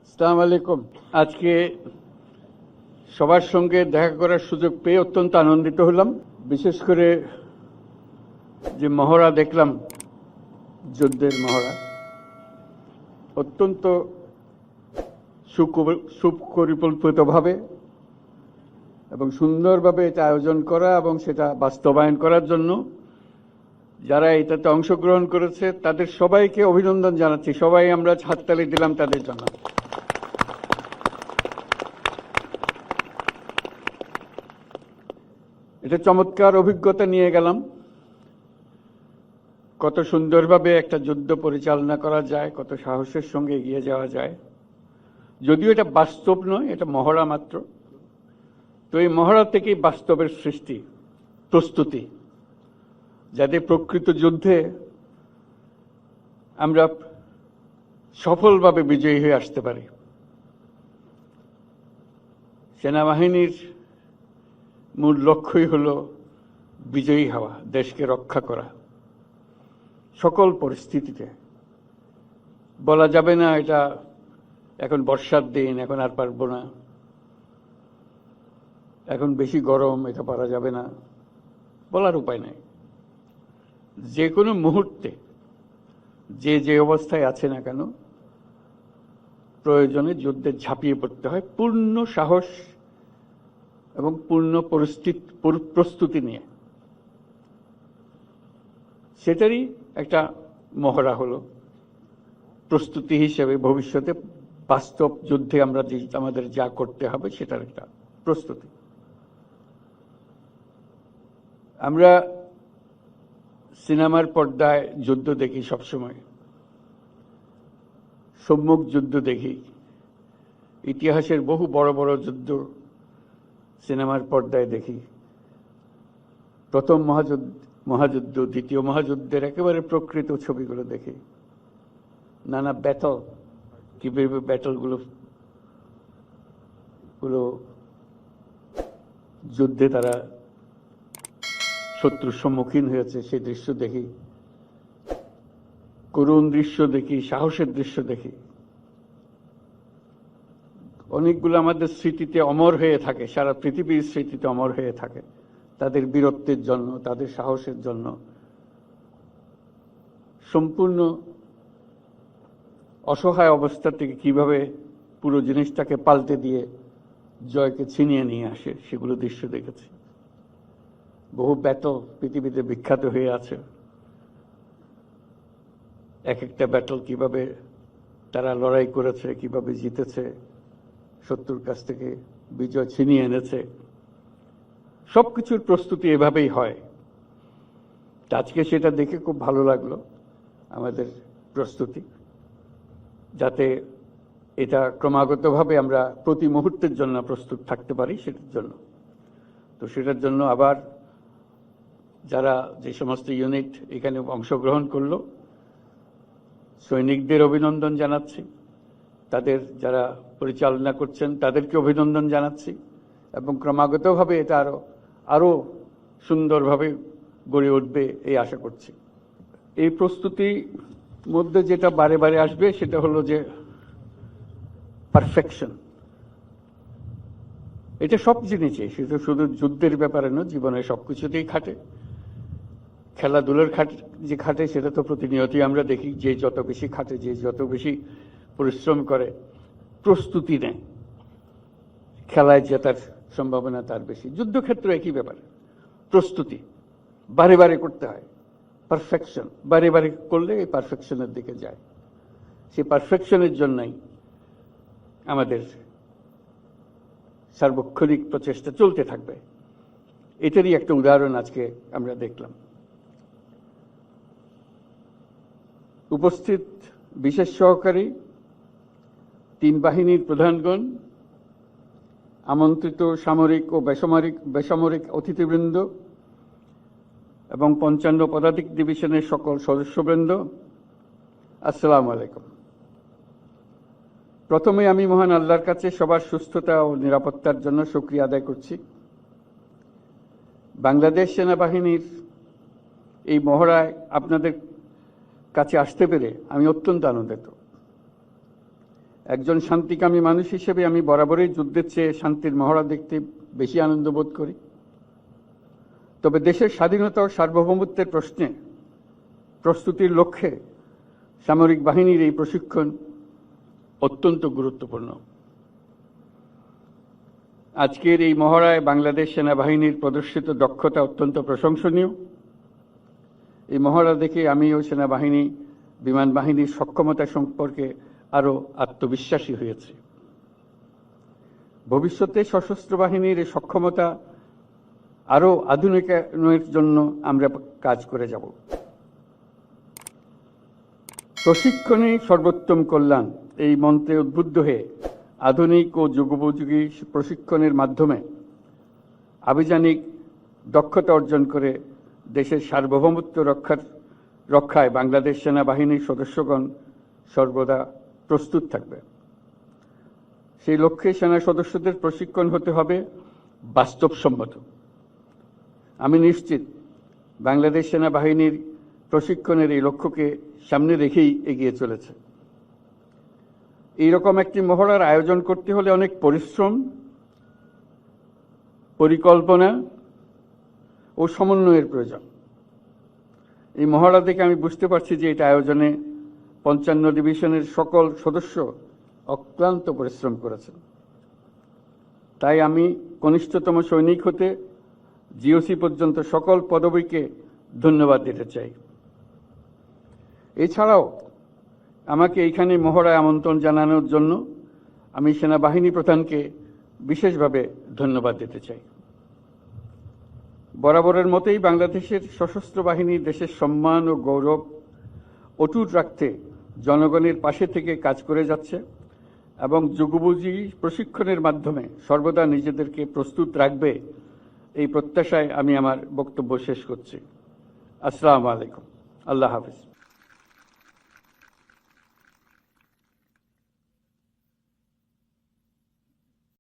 আসসালামু আলাইকুম। আজকে সবার সঙ্গে দেখা করার সুযোগ পেয়ে অত্যন্ত আনন্দিত হলাম। বিশেষ করে যে মহড়া দেখলাম, যুদ্ধের মহড়া, অত্যন্ত সুপরিকল্পিতভাবে এবং সুন্দরভাবে এটা আয়োজন করা এবং সেটা বাস্তবায়ন করার জন্য যারা এটাতে অংশগ্রহণ করেছে তাদের সবাইকে অভিনন্দন জানাচ্ছি। সবাই আমরা হাততালি দিলাম তাদের জন্য। এটা চমৎকার অভিজ্ঞতা নিয়ে গেলাম, কত সুন্দরভাবে একটা যুদ্ধ পরিচালনা করা যায়, কত সাহসের সঙ্গে এগিয়ে যাওয়া যায়। যদিও এটা বাস্তব নয়, এটা মহড়া মাত্র। তো এই মহড়া থেকেই বাস্তবের সৃষ্টি, প্রস্তুতি, যাতে প্রকৃত যুদ্ধে আমরা সফলভাবে বিজয়ী হয়ে আসতে পারি। সেনাবাহিনীর মূল লক্ষ্যই হলো বিজয়ী হওয়া, দেশকে রক্ষা করা সকল পরিস্থিতিতে। বলা যাবে না এটা এখন বর্ষার দিন, এখন আর পারবো না, এখন বেশি গরম, এটা পারা যাবে না, বলার উপায় নাই। যে কোনো মুহূর্তে যে যে অবস্থায় আছে না কেন, প্রয়োজনে যুদ্ধে ঝাঁপিয়ে পড়তে হয় পূর্ণ সাহস এবং পূর্ণ প্রস্তুতি নিয়ে। সেটারই একটা মহড়া হলো প্রস্তুতি হিসেবে ভবিষ্যতে বাস্তব যুদ্ধে আমরা আমাদের যা করতে হবে সেটার একটা প্রস্তুতি। আমরা সিনেমার পর্দায় যুদ্ধ দেখি সবসময়, সম্মুখ যুদ্ধ দেখি, ইতিহাসের বহু বড় বড় যুদ্ধ সিনেমার পর্দায় দেখি। প্রথম মহাযুদ্ধ, দ্বিতীয় মহাযুদ্ধের একেবারে প্রকৃত ছবিগুলো দেখি। নানা ব্যাটল, কিভাবে ব্যাটলগুলো যুদ্ধে তারা শত্রুর সম্মুখীন হয়েছে সেই দৃশ্য দেখি, করুণ দৃশ্য দেখি, সাহসের দৃশ্য দেখি। অনেকগুলো আমাদের স্মৃতিতে অমর হয়ে থাকে, সারা পৃথিবীর স্মৃতিতে অমর হয়ে থাকে, তাদের বীরত্বের জন্য, তাদের সাহসের জন্য। সম্পূর্ণ অসহায় অবস্থা থেকে কিভাবে পুরো জিনিসটাকে পাল্টে দিয়ে জয়কে ছিনিয়ে নিয়ে আসে, সেগুলো দৃশ্য দেখেছি। বহু ব্যাটল পৃথিবীতে বিখ্যাত হয়ে আছে। এক একটা ব্যাটল কিভাবে তারা লড়াই করেছে, কিভাবে জিতেছে, শত্রুর কাছ থেকে বিজয় ছিনিয়ে এনেছে। সবকিছুর প্রস্তুতি এভাবেই হয়। আজকে সেটা দেখে খুব ভালো লাগলো, আমাদের প্রস্তুতি, যাতে এটা ক্রমাগতভাবে আমরা প্রতি মুহূর্তের জন্য প্রস্তুত থাকতে পারি সেটার জন্য। তো সেটার জন্য আবার যারা যে সমস্ত ইউনিট এখানে অংশগ্রহণ করলো, সৈনিকদের অভিনন্দন জানাচ্ছি, তাদের যারা পরিচালনা করছেন তাদেরকে অভিনন্দন জানাচ্ছি, এবং ক্রমাগতভাবে এটা আরো সুন্দরভাবে গড়ে উঠবে এই আশা করছি। এই প্রস্তুতির মধ্যে যেটা বারে বারে আসবে সেটা হলো যে পারফেকশন। এটা সব জিনিসে, সেটা শুধু যুদ্ধের ব্যাপারে নয়, জীবনের সবকিছুতেই খাটে। খেলাধুলার যে খাটে সেটা তো প্রতিনিয়তই আমরা দেখি, যে যত বেশি খাটে, যে যত বেশি পরিশ্রম করে, প্রস্তুতি নেয়, খেলায় জেতার সম্ভাবনা তার বেশি। যুদ্ধক্ষেত্রে একই ব্যাপার, প্রস্তুতি বারে বারে করতে হয়। পারফেকশন বারে বারে করলে এই পারফেকশনের দিকে যায়। সেই পারফেকশনের জন্যই আমাদের সার্বক্ষণিক প্রচেষ্টা চলতে থাকবে। এটারই একটা উদাহরণ আজকে আমরা দেখলাম। উপস্থিত বিশেষ সহকারী, তিন বাহিনীর প্রধানগণ, আমন্ত্রিত সামরিক ও বেসামরিক অতিথিবৃন্দ এবং 55 পদাতিক ডিভিশনের সকল সদস্যবৃন্দ, আসসালামু আলাইকুম। প্রথমে আমি মহান আল্লাহর কাছে সবার সুস্থতা ও নিরাপত্তার জন্য শুকরিয়া আদায় করছি। বাংলাদেশ সেনাবাহিনীর এই মহড়ায় আপনাদের কাছে আসতে পেরে আমি অত্যন্ত আনন্দিত। একজন শান্তিকামী মানুষ হিসেবে আমি বরাবরই যুদ্ধের চেয়ে শান্তির মহড়া দেখতে বেশি আনন্দ বোধ করি। তবে দেশের স্বাধীনতা ও সার্বভৌমত্বের প্রশ্নে প্রস্তুতির লক্ষ্যে সামরিক বাহিনীর এই প্রশিক্ষণ অত্যন্ত গুরুত্বপূর্ণ। আজকের এই মহড়ায় বাংলাদেশ সেনাবাহিনীর প্রদর্শিত দক্ষতা অত্যন্ত প্রশংসনীয়। এই মহড়া দেখে আমি ও সেনাবাহিনী বিমান বাহিনীর সক্ষমতা সম্পর্কে আরো আত্মবিশ্বাসী হয়েছি। ভবিষ্যতে সশস্ত্র বাহিনীর এই সক্ষমতা আরো আধুনিকায়নের জন্য আমরা কাজ করে যাব। প্রশিক্ষণে সর্বোত্তম কল্যাণ এই মন্ত্রে উদ্বুদ্ধ হয়ে আধুনিক ও যুগোপযোগী প্রশিক্ষণের মাধ্যমে আভিযানিক দক্ষতা অর্জন করে দেশের সার্বভৌমত্ব রক্ষায় বাংলাদেশ সেনাবাহিনীর সদস্যগণ সর্বদা প্রস্তুত থাকবে। সেই লক্ষ্যে সেনা সদস্যদের প্রশিক্ষণ হতে হবে বাস্তবসম্মত। আমি নিশ্চিত বাংলাদেশ সেনাবাহিনীর প্রশিক্ষণের এই লক্ষ্যকে সামনে রেখেই এগিয়ে চলেছে। এইরকম একটি মহড়ার আয়োজন করতে হলে অনেক পরিশ্রম, পরিকল্পনা ও সমন্বয়ের প্রয়োজন। এই মহড়া দেখে আমি বুঝতে পারছি যে এটা আয়োজনে ৫৫ ডিভিশনের সকল সদস্য অক্লান্ত পরিশ্রম করেছেন। তাই আমি কনিষ্ঠতম সৈনিক হতে জিওসি পর্যন্ত সকল পদবীকে ধন্যবাদ দিতে চাই। এছাড়াও আমাকে এইখানে মহড়ায় আমন্ত্রণ জানানোর জন্য আমি সেনাবাহিনী প্রধানকে বিশেষভাবে ধন্যবাদ দিতে চাই। বরাবরের মতোই বাংলাদেশের সশস্ত্র বাহিনী দেশের সম্মান ও গৌরব অটুট রাখতে জনগণের পাশে থেকে কাজ করে যাচ্ছে এবং যুগোপযোগী প্রশিক্ষণের মাধ্যমে সর্বদা নিজেদেরকে প্রস্তুত রাখবে, এই প্রত্যাশায় আমি আমার বক্তব্য শেষ করছি। আসসালামু আলাইকুম। আল্লাহ হাফিজ।